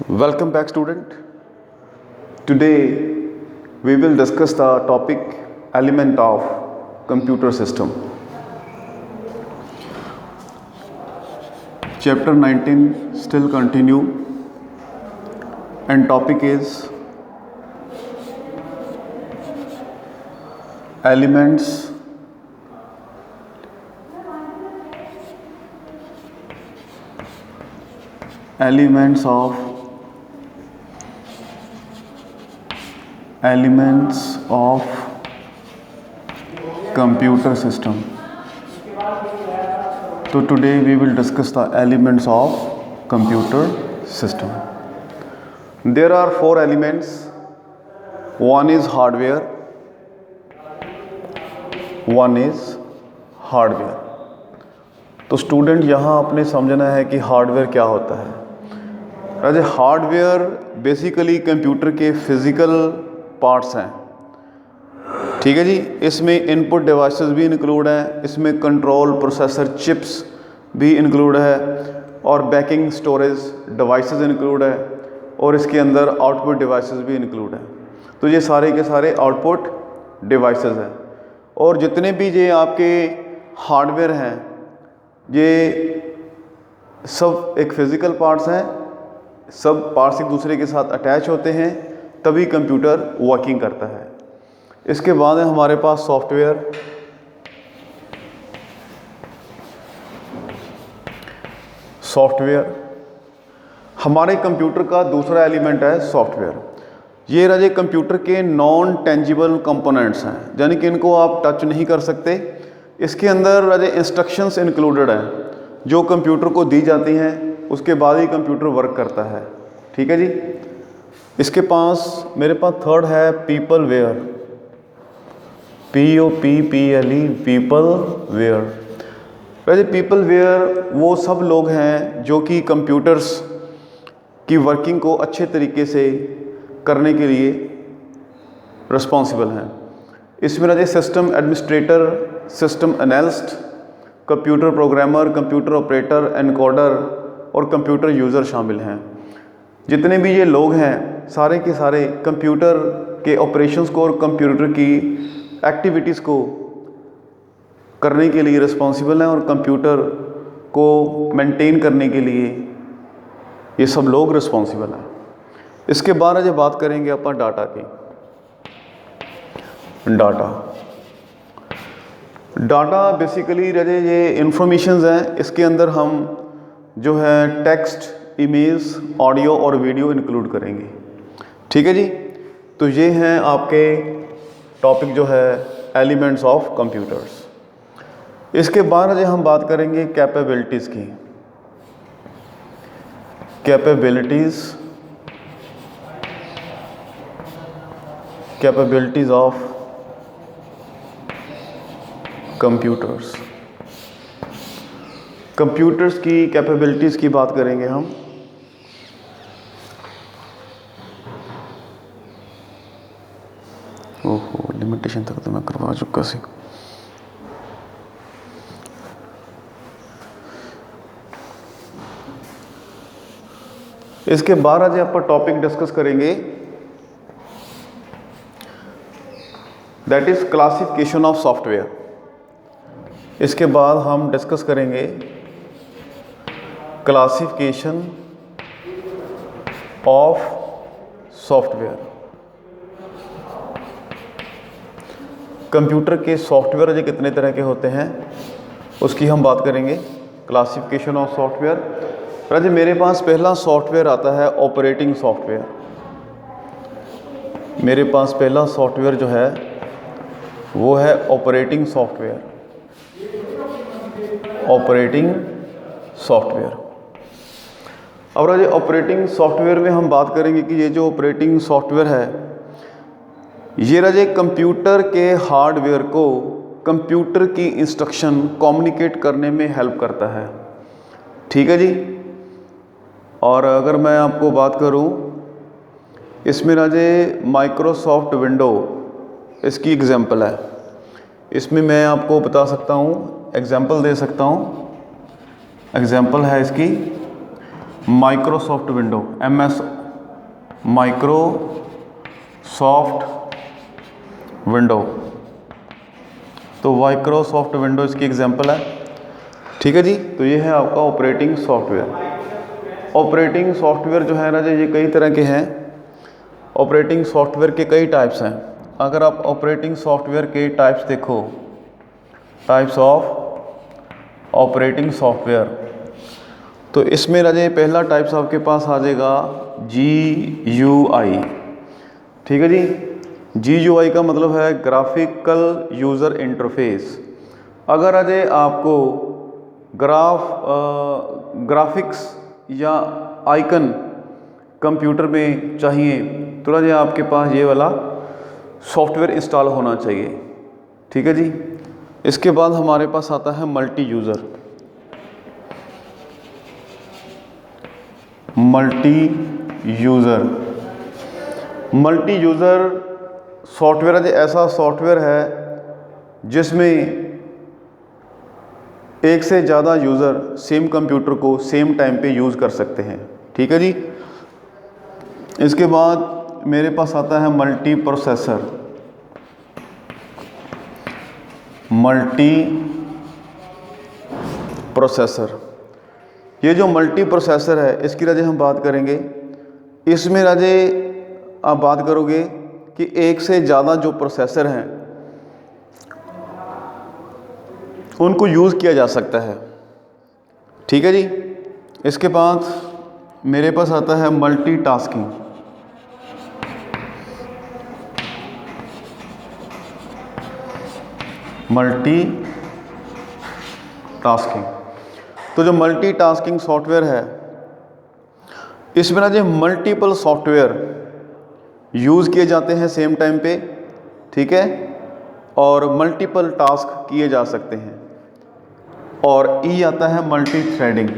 Welcome back, student. Today we will discuss the topic element of computer system. Chapter 19 still continue and topic is elements of computer system. So today we will discuss the elements of computer system. There are four elements. One is hardware. तो student यहाँ आपने समझना है कि hardware क्या होता है। राजे hardware basically computer के फिज़िकल पार्ट्स हैं, ठीक है जी। इसमें इनपुट डिवाइसेस भी इंक्लूड हैं, इसमें कंट्रोल प्रोसेसर चिप्स भी इंक्लूड है और बैकिंग स्टोरेज डिवाइसेस इंक्लूड है और इसके अंदर आउटपुट डिवाइसेस भी इंक्लूड है। तो ये सारे के सारे आउटपुट डिवाइसेस हैं और जितने भी ये आपके हार्डवेयर हैं ये सब एक फिज़िकल पार्ट्स हैं, सब पार्ट्स एक दूसरे के साथ अटैच होते हैं तभी कंप्यूटर वर्किंग करता है। इसके बाद है हमारे पास सॉफ्टवेयर। हमारे कंप्यूटर का दूसरा एलिमेंट है सॉफ्टवेयर। ये राजे कंप्यूटर के नॉन टेंजिबल कंपोनेंट्स हैं, यानी कि इनको आप टच नहीं कर सकते। इसके अंदर राजे इंस्ट्रक्शंस इंक्लूडेड हैं जो कंप्यूटर को दी जाती हैं, उसके बाद ही कंप्यूटर वर्क करता है, ठीक है जी। इसके पास मेरे पास थर्ड है पीपलवेयर, POPPLE, पीपलवेयर। राजे पीपलवेयर वो सब लोग हैं जो कि कंप्यूटर्स की वर्किंग को अच्छे तरीके से करने के लिए रिस्पॉन्सिबल हैं। इसमें Raje system administrator, system analyst, computer programmer, computer operator, encoder और कंप्यूटर यूज़र शामिल हैं। जितने भी ये लोग हैं सारे के सारे कंप्यूटर के ऑपरेशंस को और कंप्यूटर की एक्टिविटीज़ को करने के लिए रिस्पॉन्सिबल हैं और कंप्यूटर को मेंटेन करने के लिए ये सब लोग रिस्पॉन्सिबल हैं। इसके बाद आज बात करेंगे अपन डाटा की। डाटा बेसिकली रजे ये इंफॉर्मेशंस हैं, इसके अंदर हम जो है टेक्स्ट, इमेज, ऑडियो और वीडियो इंक्लूड करेंगे, ठीक है जी। तो ये हैं आपके टॉपिक जो है एलिमेंट्स ऑफ कंप्यूटर्स। इसके बाद रजे हम बात करेंगे कैपेबिलिटीज़ की। कैपेबिलिटीज़ ऑफ कंप्यूटर्स की कैपेबिलिटीज़ की बात करेंगे हम। ओहो, लिमिटेशन तक तो मैं करवा चुका सी। इसके बाद आज आप टॉपिक डिस्कस करेंगे that is classification of software. इसके बाद हम डिस्कस करेंगे क्लासिफिकेशन ऑफ सॉफ्टवेयर। कंप्यूटर के सॉफ्टवेयर जो कितने तरह के होते हैं उसकी हम बात करेंगे। Classification of software. राजे मेरे पास पहला सॉफ्टवेयर आता है ऑपरेटिंग सॉफ्टवेयर। मेरे पास पहला सॉफ्टवेयर जो है वो है ऑपरेटिंग सॉफ्टवेयर। अब राजे ऑपरेटिंग सॉफ्टवेयर में हम बात करेंगे कि ये जो ऑपरेटिंग सॉफ्टवेयर है ये राजे कंप्यूटर के हार्डवेयर को कंप्यूटर की इंस्ट्रक्शन कम्युनिकेट करने में हेल्प करता है, ठीक है जी। और अगर मैं आपको बात करूं इसमें राजे माइक्रोसॉफ्ट विंडो इसकी एग्जांपल है। इसमें मैं आपको बता सकता हूं, एग्जांपल दे सकता हूं। एग्जांपल है इसकी Microsoft window, MS Microsoft window. तो माइक्रोसॉफ्ट विंडो इसकी एग्जांपल है, ठीक है जी। तो ये है आपका ऑपरेटिंग सॉफ्टवेयर। ऑपरेटिंग सॉफ्टवेयर जो है ना जी, ये कई तरह के हैं। ऑपरेटिंग सॉफ्टवेयर के कई टाइप्स हैं। अगर आप ऑपरेटिंग सॉफ्टवेयर के टाइप्स देखो, टाइप्स ऑफ ऑपरेटिंग सॉफ्टवेयर, तो इसमें राजे पहला टाइप्स आपके पास आ जाएगा GUI, ठीक है जी। GUI का मतलब है ग्राफिकल यूज़र इंटरफेस। अगर राजे आपको ग्राफिक्स या आइकन कंप्यूटर में चाहिए तो राजे आपके पास ये वाला सॉफ्टवेयर इंस्टॉल होना चाहिए, ठीक है जी। इसके बाद हमारे पास आता है multi user. Multi user software है, ऐसा सॉफ्टवेयर है जिसमें एक से ज़्यादा यूज़र सेम कंप्यूटर को सेम टाइम पे यूज़ कर सकते हैं, ठीक है जी। इसके बाद मेरे पास आता है मल्टी प्रोसेसर। ये जो मल्टी प्रोसेसर है इसकी राजे हम बात करेंगे। इसमें राजे आप बात करोगे कि एक से ज़्यादा जो प्रोसेसर हैं उनको यूज़ किया जा सकता है, ठीक है जी। इसके बाद मेरे पास आता है मल्टीटास्किंग। तो जो मल्टीटास्किंग सॉफ्टवेयर है इसमें ना जो मल्टीपल सॉफ्टवेयर यूज़ किए जाते हैं सेम टाइम पे, ठीक है, और मल्टीपल टास्क किए जा सकते हैं। और ई आता है मल्टी थ्रेडिंग।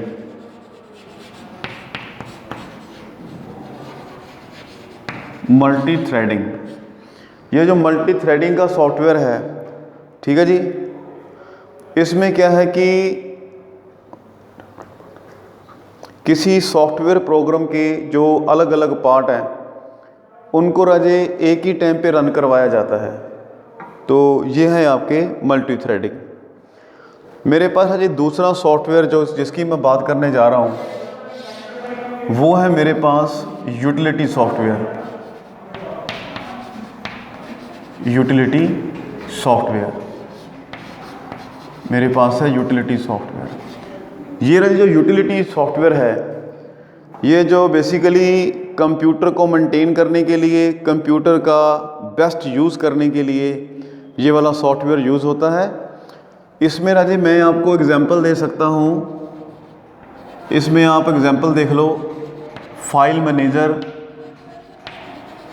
ये जो मल्टी थ्रेडिंग का सॉफ्टवेयर है, ठीक है जी, इसमें क्या है कि किसी सॉफ्टवेयर प्रोग्राम के जो अलग अलग पार्ट हैं उनको राजे एक ही टाइम पे रन करवाया जाता है। तो ये है आपके मल्टी थ्रेडिंग। मेरे पास है जी दूसरा सॉफ्टवेयर जो जिसकी मैं बात करने जा रहा हूँ वो है मेरे पास यूटिलिटी सॉफ्टवेयर। मेरे पास है यूटिलिटी सॉफ्टवेयर। ये जो यूटिलिटी सॉफ्टवेयर है ये जो बेसिकली कंप्यूटर को मेंटेन करने के लिए, कंप्यूटर का बेस्ट यूज़ करने के लिए ये वाला सॉफ्टवेयर यूज़ होता है। इसमें राजे मैं आपको एग्जांपल दे सकता हूँ। इसमें आप एग्जांपल देख लो, फाइल मैनेजर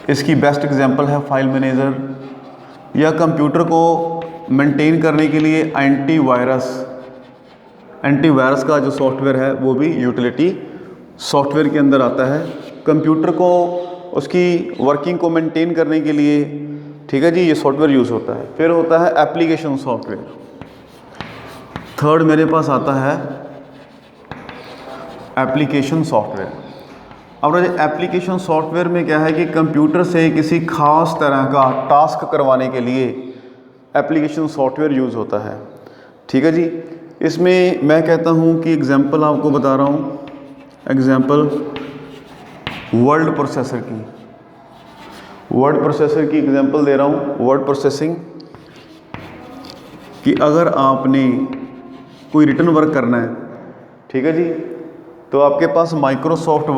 इसकी बेस्ट एग्जांपल है। फाइल मैनेजर या कंप्यूटर को मेंटेन करने के लिए एंटीवायरस का जो सॉफ्टवेयर है वो भी यूटिलिटी सॉफ्टवेयर के अंदर आता है। कंप्यूटर को उसकी वर्किंग को मेंटेन करने के लिए, ठीक है जी, ये सॉफ्टवेयर यूज़ होता है। फिर होता है एप्लीकेशन सॉफ्टवेयर। थर्ड मेरे पास आता है एप्लीकेशन सॉफ्टवेयर। अब एप्लीकेशन सॉफ्टवेयर में क्या है कि कंप्यूटर से किसी खास तरह का टास्क करवाने के लिए एप्लीकेशन सॉफ्टवेयर यूज़ होता है, ठीक है जी। इसमें मैं कहता हूँ कि एग्जांपल आपको बता रहा हूँ, एग्जांपल वर्ड प्रोसेसर की एग्जांपल दे रहा हूँ। वर्ड प्रोसेसिंग कि अगर आपने कोई रिटन वर्क करना है, ठीक है जी, तो आपके पास माइक्रोसॉफ्ट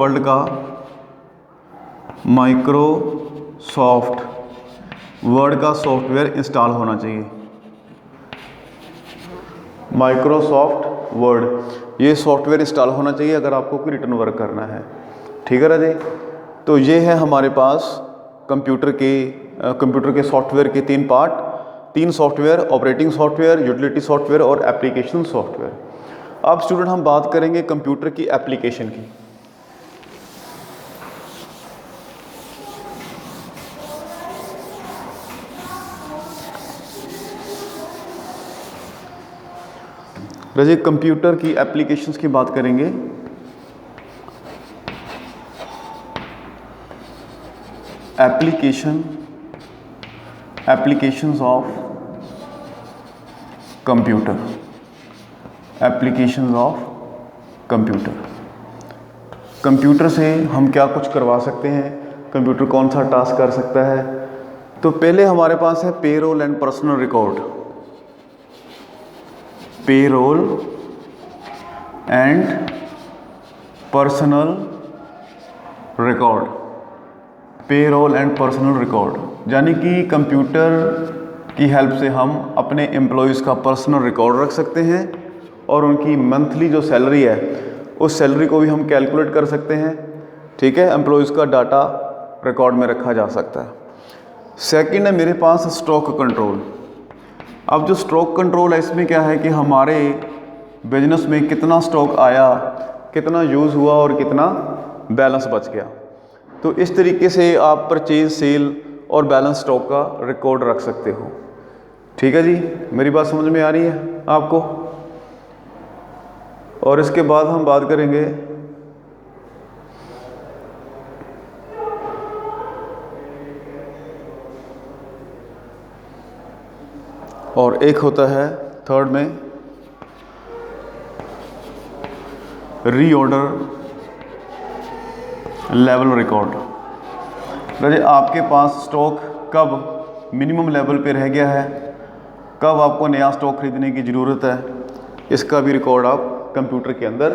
वर्ड का सॉफ्टवेयर इंस्टॉल होना चाहिए। माइक्रोसॉफ्ट वर्ड ये सॉफ्टवेयर इंस्टॉल होना चाहिए अगर आपको कोई रिटन वर्क करना है, ठीक है राजे। तो ये है हमारे पास कंप्यूटर के सॉफ्टवेयर के तीन software, operating software, utility software और एप्लीकेशन सॉफ्टवेयर। अब स्टूडेंट हम बात करेंगे कंप्यूटर की एप्लीकेशन की। रजे कंप्यूटर की एप्लीकेशंस की बात करेंगे। Applications of computer, applications of computer. Computer से हम क्या कुछ करवा सकते हैं, कंप्यूटर कौन सा टास्क कर सकता है। तो पहले हमारे पास है payroll and personal record, payroll and personal record, payroll and personal record, यानी कि कंप्यूटर की हेल्प से हम अपने एम्प्लॉयज़ का पर्सनल रिकॉर्ड रख सकते हैं और उनकी मंथली जो सैलरी है उस सैलरी को भी हम कैलकुलेट कर सकते हैं। ठीक है, एम्प्लॉयज़ का डाटा रिकॉर्ड में रखा जा सकता है। सेकंड है मेरे पास स्टॉक कंट्रोल। अब जो स्टॉक कंट्रोल है इसमें क्या है कि हमारे बिजनेस में कितना स्टॉक आया, कितना यूज़ हुआ और कितना बैलेंस बच गया। तो इस तरीके से आप परचेज, सेल और बैलेंस स्टॉक का रिकॉर्ड रख सकते हो। ठीक है जी, मेरी बात समझ में आ रही है आपको। और इसके बाद हम बात करेंगे और एक होता है थर्ड में रीऑर्डर लेवल रिकॉर्ड। जैसे आपके पास स्टॉक कब मिनिमम लेवल पे रह गया है, कब आपको नया स्टॉक खरीदने की ज़रूरत है, इसका भी रिकॉर्ड आप कंप्यूटर के अंदर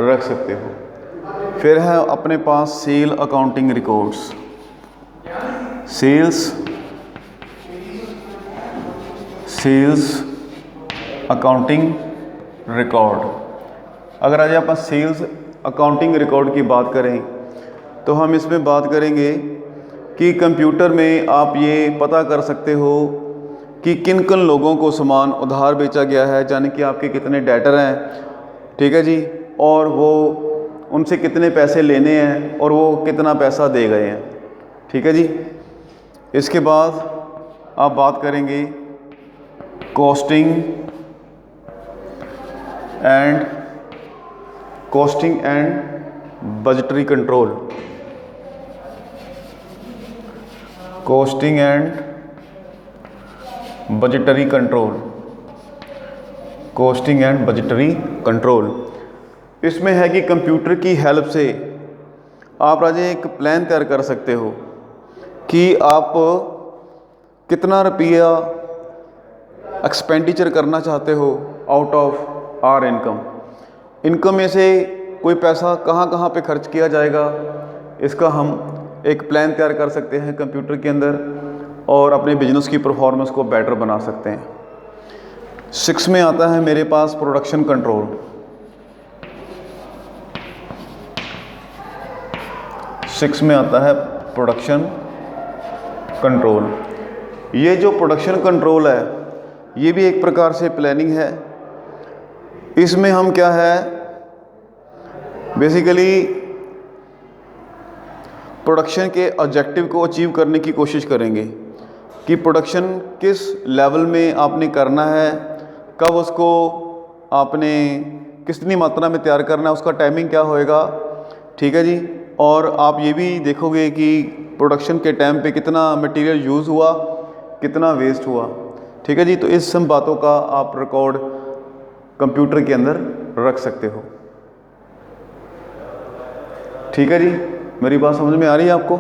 रख सकते हो। फिर है अपने पास sale accounting records, sales accounting record. अगर आज आप सेल्स अकाउंटिंग रिकॉर्ड की बात करें तो हम इसमें बात करेंगे कि कंप्यूटर में आप ये पता कर सकते हो कि किन किन लोगों को सामान उधार बेचा गया है, यानी कि आपके कितने डेटर हैं। ठीक है जी, और वो उनसे कितने पैसे लेने हैं और वो कितना पैसा दे गए हैं। ठीक है जी। इसके बाद आप बात करेंगे costing and budgetary control, costing and budgetary control, costing and budgetary control. इसमें है कि कंप्यूटर की हेल्प से आप राजे एक प्लान तैयार कर सकते हो कि आप कितना रुपया एक्सपेंडिचर करना चाहते हो आउट ऑफ आर इनकम में से कोई पैसा कहाँ कहाँ पे खर्च किया जाएगा, इसका हम एक प्लान तैयार कर सकते हैं कंप्यूटर के अंदर और अपने बिजनेस की परफॉर्मेंस को बेटर बना सकते हैं। 6 में आता है मेरे पास प्रोडक्शन कंट्रोल। 6 में आता है प्रोडक्शन कंट्रोल। ये जो प्रोडक्शन कंट्रोल है ये भी एक प्रकार से प्लानिंग है। इसमें हम क्या है बेसिकली प्रोडक्शन के ऑब्जेक्टिव को अचीव करने की कोशिश करेंगे कि प्रोडक्शन किस लेवल में आपने करना है, कब उसको आपने कितनी मात्रा में तैयार करना है, उसका टाइमिंग क्या होएगा। ठीक है जी। और आप ये भी देखोगे कि प्रोडक्शन के टाइम पे कितना मटेरियल यूज़ हुआ, कितना वेस्ट हुआ। ठीक है जी। तो इस सब बातों का आप रिकॉर्ड कंप्यूटर के अंदर रख सकते हो। ठीक है जी, मेरी बात समझ में आ रही है आपको।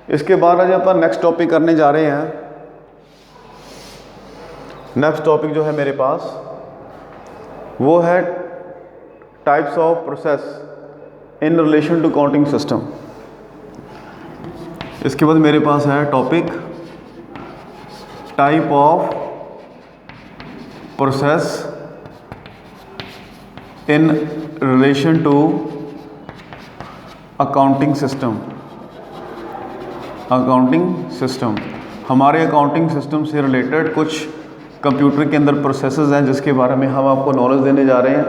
इसके बाद आज अपन नेक्स्ट टॉपिक करने जा रहे हैं। नेक्स्ट टॉपिक जो है मेरे पास वो है types of process in relation to counting system. इसके बाद मेरे पास है topic type of process in relation to accounting system. Accounting system हमारे अकाउंटिंग सिस्टम से रिलेटेड कुछ कंप्यूटर के अंदर प्रोसेसेस हैं जिसके बारे में हम आपको नॉलेज देने जा रहे हैं।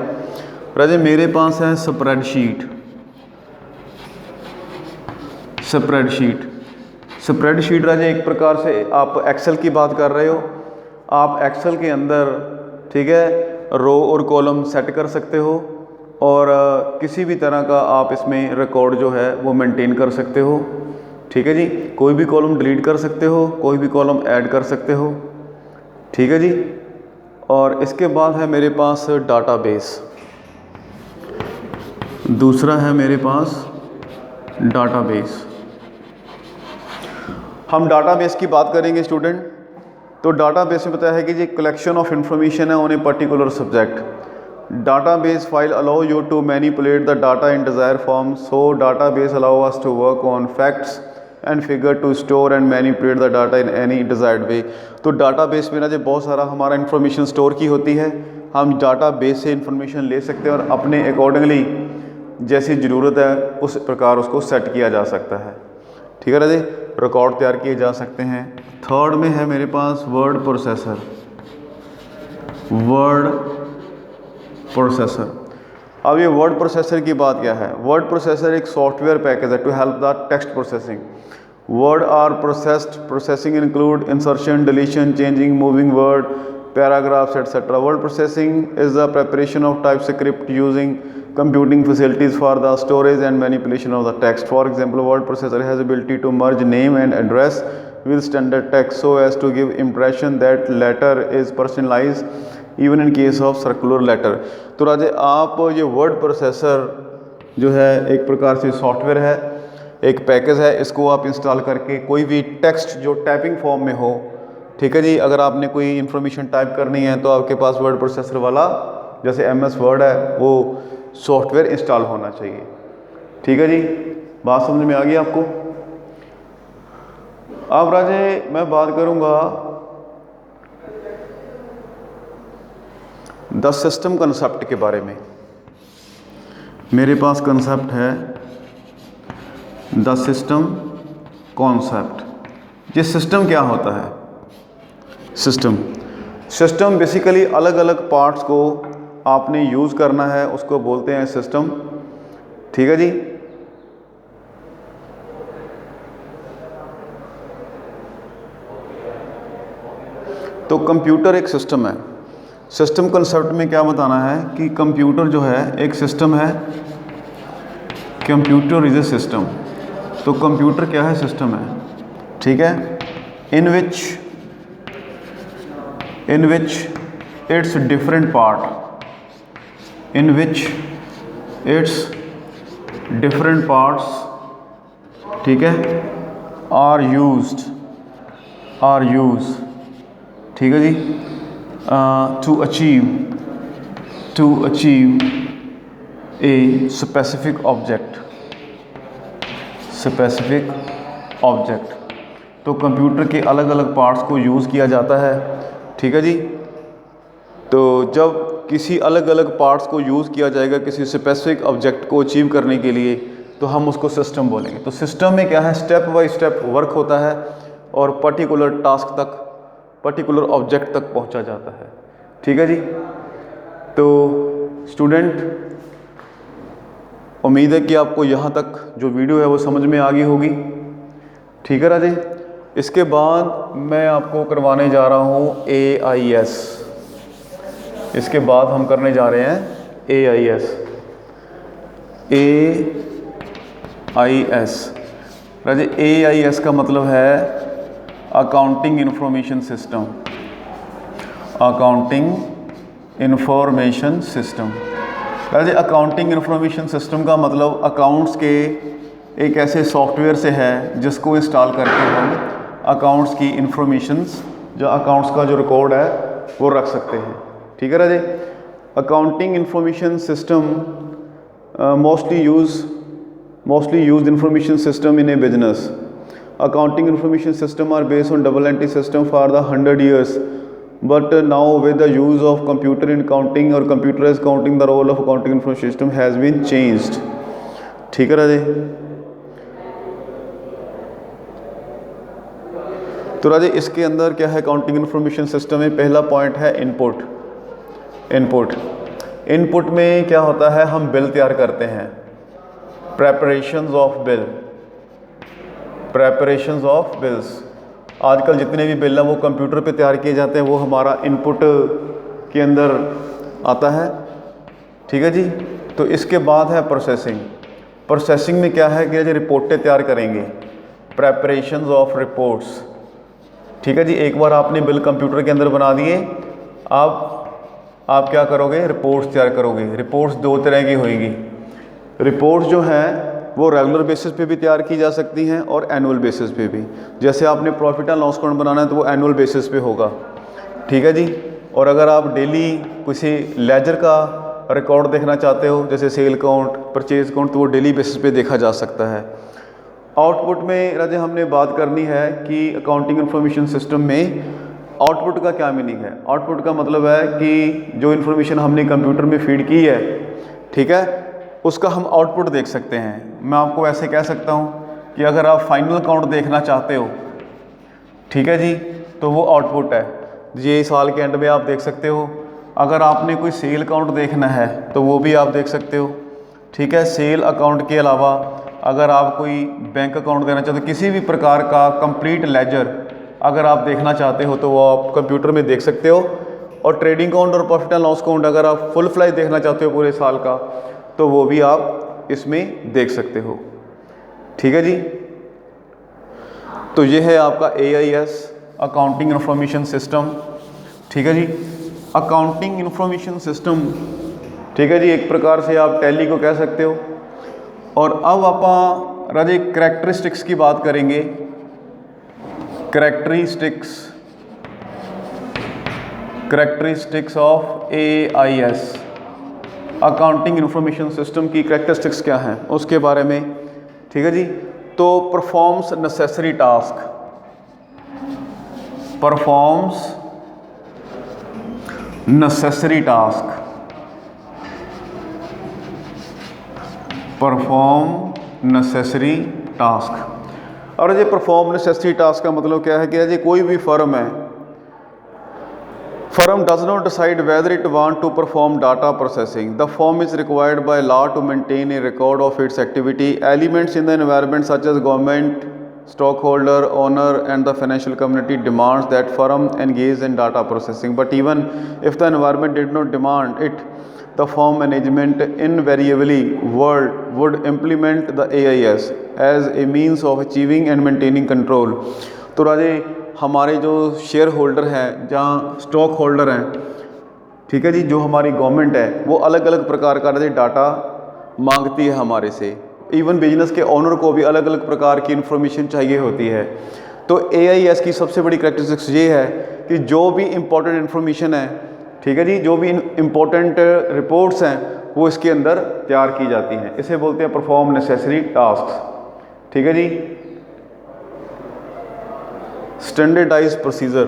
राजे मेरे पास है स्प्रेडशीट। स्प्रेडशीट राजे एक प्रकार से आप एक्सेल की बात कर रहे हो। आप एक्सेल के अंदर ठीक है रो और कॉलम सेट कर सकते हो और किसी भी तरह का आप इसमें रिकॉर्ड जो है वो मेंटेन कर सकते हो। ठीक है जी। कोई भी कॉलम डिलीट कर सकते हो, कोई भी कॉलम ऐड कर सकते हो, ठीक है जी। और इसके बाद है मेरे पास डाटाबेस। दूसरा है मेरे पास डाटाबेस। हम डाटाबेस की बात करेंगे स्टूडेंट। तो डाटाबेस में पता है कि ये कलेक्शन ऑफ इंफॉर्मेशन है on a particular subject. Database file allow you to manipulate the data in desired form. So database allow us to work on facts and figure to store and manipulate the data in any desired way. तो database में ना जो बहुत सारा हमारा information store की होती है, हम database से इंफॉर्मेशन ले सकते हैं और अपने अकॉर्डिंगली जैसी ज़रूरत है उस प्रकार उसको सेट किया जा सकता है, ठीक है ना जी। रिकॉर्ड तैयार किए जा सकते हैं। थर्ड में है मेरे पास वर्ड प्रोसेसर। Word processor. अब ये वर्ड प्रोसेसर की बात क्या है? वर्ड प्रोसेसर एक सॉफ्टवेयर पैकेज है to help the text processing. Word or processing include insertion, deletion, changing, moving word, paragraphs etcetera. Word processing is the preparation of typescript using computing facilities for the storage and manipulation of the text. For example, word processor has ability to merge name and address with standard text so as to give impression that letter is personalized even in case of circular letter. तो राजे आप ये word processor जो है एक प्रकार से software है, एक पैकेज है, इसको आप इंस्टॉल करके कोई भी टेक्स्ट जो टाइपिंग फॉर्म में हो, ठीक है जी, अगर आपने कोई इन्फॉर्मेशन टाइप करनी है तो आपके पास वर्ड प्रोसेसर वाला जैसे MS वर्ड है वो सॉफ्टवेयर इंस्टॉल होना चाहिए, ठीक है जी। बात समझ में आ गई आपको? अब राजे मैं बात करूंगा द सिस्टम कंसेप्ट के बारे में। मेरे पास कंसेप्ट है द सिस्टम कॉन्सेप्ट। ये सिस्टम क्या होता है? सिस्टम बेसिकली अलग अलग पार्ट्स को आपने यूज़ करना है, उसको बोलते हैं सिस्टम, ठीक है जी। तो कंप्यूटर एक सिस्टम है। सिस्टम कंसेप्ट में क्या बताना है कि कंप्यूटर जो है एक सिस्टम है। Computer is a system. तो कंप्यूटर क्या है? सिस्टम है, ठीक है। In which its different part, in which its different parts, ठीक है, are used, ठीक है जी, to achieve a specific object। तो कंप्यूटर के अलग अलग पार्ट्स को यूज़ किया जाता है, ठीक है जी। तो जब किसी अलग अलग पार्ट्स को यूज़ किया जाएगा किसी स्पेसिफिक ऑब्जेक्ट को अचीव करने के लिए तो हम उसको सिस्टम बोलेंगे। तो सिस्टम में क्या है? स्टेप बाय स्टेप वर्क होता है और पर्टिकुलर टास्क तक, पर्टिकुलर ऑब्जेक्ट तक पहुंचा जाता है, ठीक है जी। तो स्टूडेंट उम्मीद है कि आपको यहाँ तक जो वीडियो है वो समझ में आ गई होगी, ठीक है राजे। इसके बाद मैं आपको करवाने जा रहा हूँ AIS। इसके बाद हम करने जा रहे हैं AIS। राजे AIS का मतलब है अकाउंटिंग इंफॉर्मेशन सिस्टम। राजे अकाउंटिंग इंफॉर्मेशन सिस्टम का मतलब अकाउंट्स के एक ऐसे सॉफ्टवेयर से है जिसको इंस्टॉल करके हम अकाउंट्स की इंफॉर्मेशंस, जो अकाउंट्स का जो रिकॉर्ड है वो रख सकते हैं, ठीक है Raje. Accounting information system mostly used information system in a business. Accounting information system are based on double entry system for the 100 years, but now with the use of computer in counting or computerized counting, the role of accounting information system has been changed, ठीक है राजे। तो राजे इसके अंदर क्या है? Accounting information system में पहला point है इनपुट। इनपुट में क्या होता है? हम बिल तैयार करते हैं। Preparations of bills. आजकल जितने भी बिल हैं वो कंप्यूटर पे तैयार किए जाते हैं, वो हमारा इनपुट के अंदर आता है, ठीक है जी। तो इसके बाद है प्रोसेसिंग में क्या है कि जो रिपोर्टें तैयार करेंगे, प्रेपरेशंस ऑफ रिपोर्ट्स। ठीक है जी, एक बार आपने बिल कंप्यूटर के अंदर बना दिए, आप क्या करोगे, रिपोर्ट्स तैयार करोगे। रिपोर्ट्स दो तरह की होएगी। रिपोर्ट्स जो हैं वो रेगुलर बेसिस पे भी तैयार की जा सकती हैं और एनुअल बेसिस पे भी। जैसे आपने प्रॉफिट एंड लॉस अकाउंट बनाना है तो वो एनुअल बेसिस पे होगा। ठीक है जी। और अगर आप डेली किसी लेजर का रिकॉर्ड देखना चाहते हो, जैसे सेल अकाउंट, परचेज अकाउंट, तो वो डेली बेसिस पे देखा जा सकता है। आउटपुट में राजे हमने बात करनी है कि अकाउंटिंग इंफॉर्मेशन सिस्टम में आउटपुट का क्या मीनिंग है। आउटपुट का मतलब है कि जो इन्फॉर्मेशन हमने कंप्यूटर में फीड की है, ठीक है, उसका हम आउटपुट देख सकते हैं। मैं आपको ऐसे कह सकता हूँ कि अगर आप फाइनल काउंट देखना चाहते हो, ठीक है जी, तो वो आउटपुट है, ये साल के एंड में आप देख सकते हो। अगर आपने कोई सेल अकाउंट देखना है तो वो भी आप देख सकते हो। ठीक है, सेल अकाउंट के अलावा अगर आप कोई बैंक अकाउंट देना चाहते हो, किसी भी प्रकार का कंप्लीट लेजर अगर आप देखना चाहते हो तो वो आप कंप्यूटर में देख सकते हो। और ट्रेडिंग अकाउंट और प्रॉफिट एंड लॉस अकाउंट अगर आप फुल फ्लाई देखना चाहते हो पूरे साल का, तो वो भी आप इसमें देख सकते हो। ठीक है जी। तो ये है आपका AIS, अकाउंटिंग इंफॉर्मेशन सिस्टम। ठीक है जी, अकाउंटिंग इंफॉर्मेशन सिस्टम, ठीक है जी, एक प्रकार से आप टैली को कह सकते हो। और अब आप राजे करैक्टरिस्टिक्स की बात करेंगे। Characteristics of AIS, accounting information system की करैक्टरिस्टिक्स क्या हैं उसके बारे में। ठीक है जी। तो performs necessary task, performs necessary task, perform necessary task. और ये परफॉर्म नेसेसरी टास्क का मतलब क्या है कि ये कोई भी फर्म है, firm does not decide whether it want to perform data processing. The firm is required by law to maintain a record of its activity. Elements in the environment such as government, stockholder, owner and the financial community demands that firm engage in data processing. But even if the environment did not demand it, the firm management invariably would implement the AIS as a means of achieving and maintaining control. तो राजे हमारे जो share holder हैं, जहाँ stock holder हैं, ठीक है जी, जो हमारी गवर्नमेंट है, वो अलग अलग प्रकार का डाटा मांगती है हमारे से। इवन बिजनेस के ओनर को भी अलग अलग प्रकार की इन्फॉर्मेशन चाहिए होती है। तो AIS की सबसे बड़ी करैक्टरिस्टिक्स ये है कि जो भी इम्पोर्टेंट इन्फॉर्मेशन है, ठीक है जी, जो भी इम्पोर्टेंट रिपोर्ट्स हैं, वो इसके अंदर तैयार की जाती हैं। इसे बोलते हैं परफॉर्म नेसेसरी टास्क। ठीक है जी। Standardised procedure,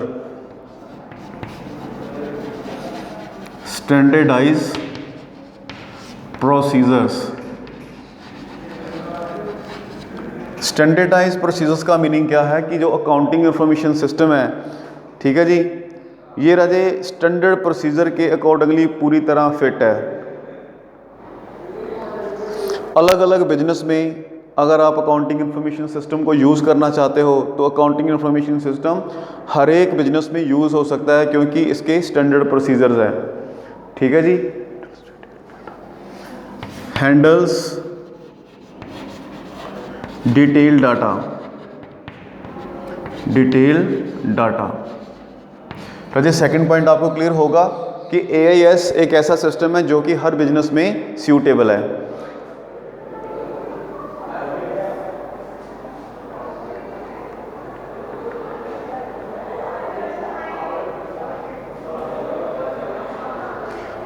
standardised procedures. Standardised procedures का मीनिंग क्या है कि जो अकाउंटिंग इंफॉर्मेशन सिस्टम है, ठीक है जी, ये राजे स्टैंडर्ड प्रोसीजर के अकॉर्डिंगली पूरी तरह फिट है। अलग अलग बिजनेस में अगर आप अकाउंटिंग इंफॉर्मेशन सिस्टम को यूज़ करना चाहते हो तो अकाउंटिंग इंफॉर्मेशन सिस्टम हर एक बिजनेस में यूज़ हो सकता है, क्योंकि इसके स्टैंडर्ड प्रोसीजर्स हैं। ठीक है जी। Handles detail data, detail data. तो सेकंड पॉइंट आपको क्लियर होगा कि AIS एक ऐसा सिस्टम है जो कि हर बिजनेस में सूटेबल है।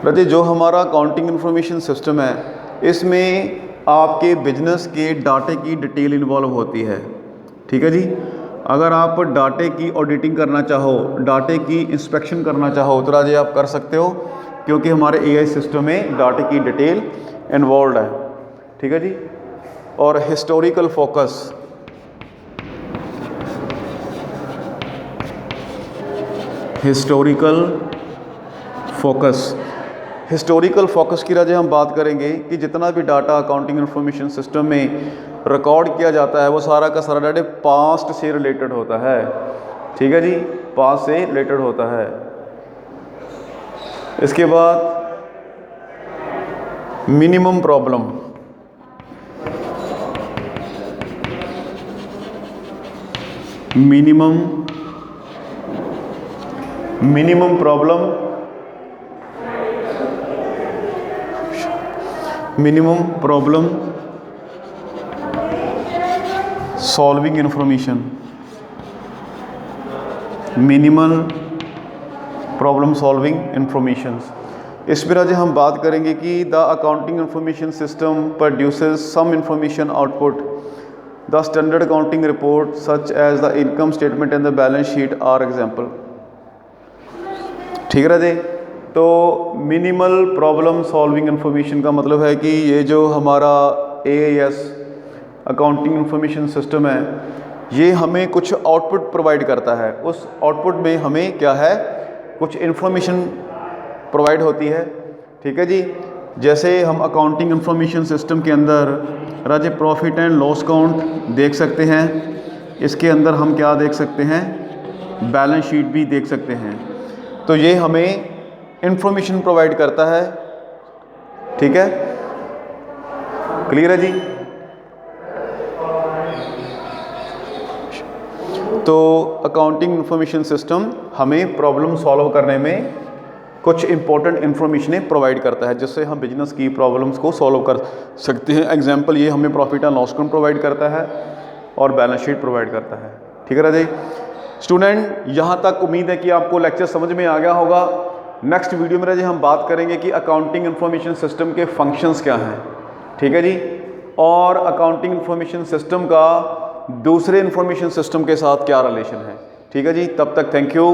रजे जो हमारा अकाउंटिंग इंफॉर्मेशन सिस्टम है, इसमें आपके बिजनेस के डाटे की डिटेल इन्वॉल्व होती है। ठीक है जी। अगर आप डाटे की ऑडिटिंग करना चाहो, डाटे की इंस्पेक्शन करना चाहो, तो राजे आप कर सकते हो, क्योंकि हमारे AI सिस्टम में डाटे की डिटेल इन्वॉल्व है। ठीक है जी। और historical focus, historical focus, historical focus की राजे हम बात करेंगे कि जितना भी डाटा अकाउंटिंग इंफॉर्मेशन सिस्टम में रिकॉर्ड किया जाता है वो सारा का सारा डाटा पास्ट से रिलेटेड होता है। ठीक है जी, पास्ट से रिलेटेड होता है। इसके बाद minimum problem, minimum problem solving information, minimal problem solving informations. इस पर आज हम बात करेंगे कि the accounting information system produces some information output, the standard accounting report such as the income statement and the balance sheet are example. ठीक है जी। तो मिनिमल प्रॉब्लम सॉल्विंग इंफॉर्मेशन का मतलब है कि ये जो हमारा AIS अकाउंटिंग इंफॉर्मेशन सिस्टम है, ये हमें कुछ आउटपुट प्रोवाइड करता है। उस आउटपुट में हमें क्या है, कुछ इन्फॉर्मेशन प्रोवाइड होती है। ठीक है जी। जैसे हम अकाउंटिंग इंफॉर्मेशन सिस्टम के अंदर राजे प्रॉफिट एंड लॉस काउंट देख सकते हैं, इसके अंदर हम क्या देख सकते हैं, बैलेंस शीट भी देख सकते हैं। तो ये हमें इंफॉर्मेशन प्रोवाइड करता है। ठीक है, क्लियर है जी। तो अकाउंटिंग इंफॉर्मेशन सिस्टम हमें प्रॉब्लम सॉल्व करने में कुछ इंपॉर्टेंट इन्फॉर्मेशन प्रोवाइड करता है, जिससे हम बिजनेस की प्रॉब्लम्स को सॉल्व कर सकते हैं। एग्जांपल ये हमें profit and loss account provide करता है और बैलेंस शीट प्रोवाइड करता है। ठीक है राजे। स्टूडेंट, यहाँ तक उम्मीद है कि आपको लेक्चर समझ में आ गया होगा। नेक्स्ट वीडियो में राजे हम बात करेंगे कि अकाउंटिंग इंफॉर्मेशन सिस्टम के फंक्शंस क्या हैं। ठीक है जी। और अकाउंटिंग इंफॉर्मेशन सिस्टम का दूसरे इंफॉर्मेशन सिस्टम के साथ क्या रिलेशन है। ठीक है जी। तब तक थैंक यू।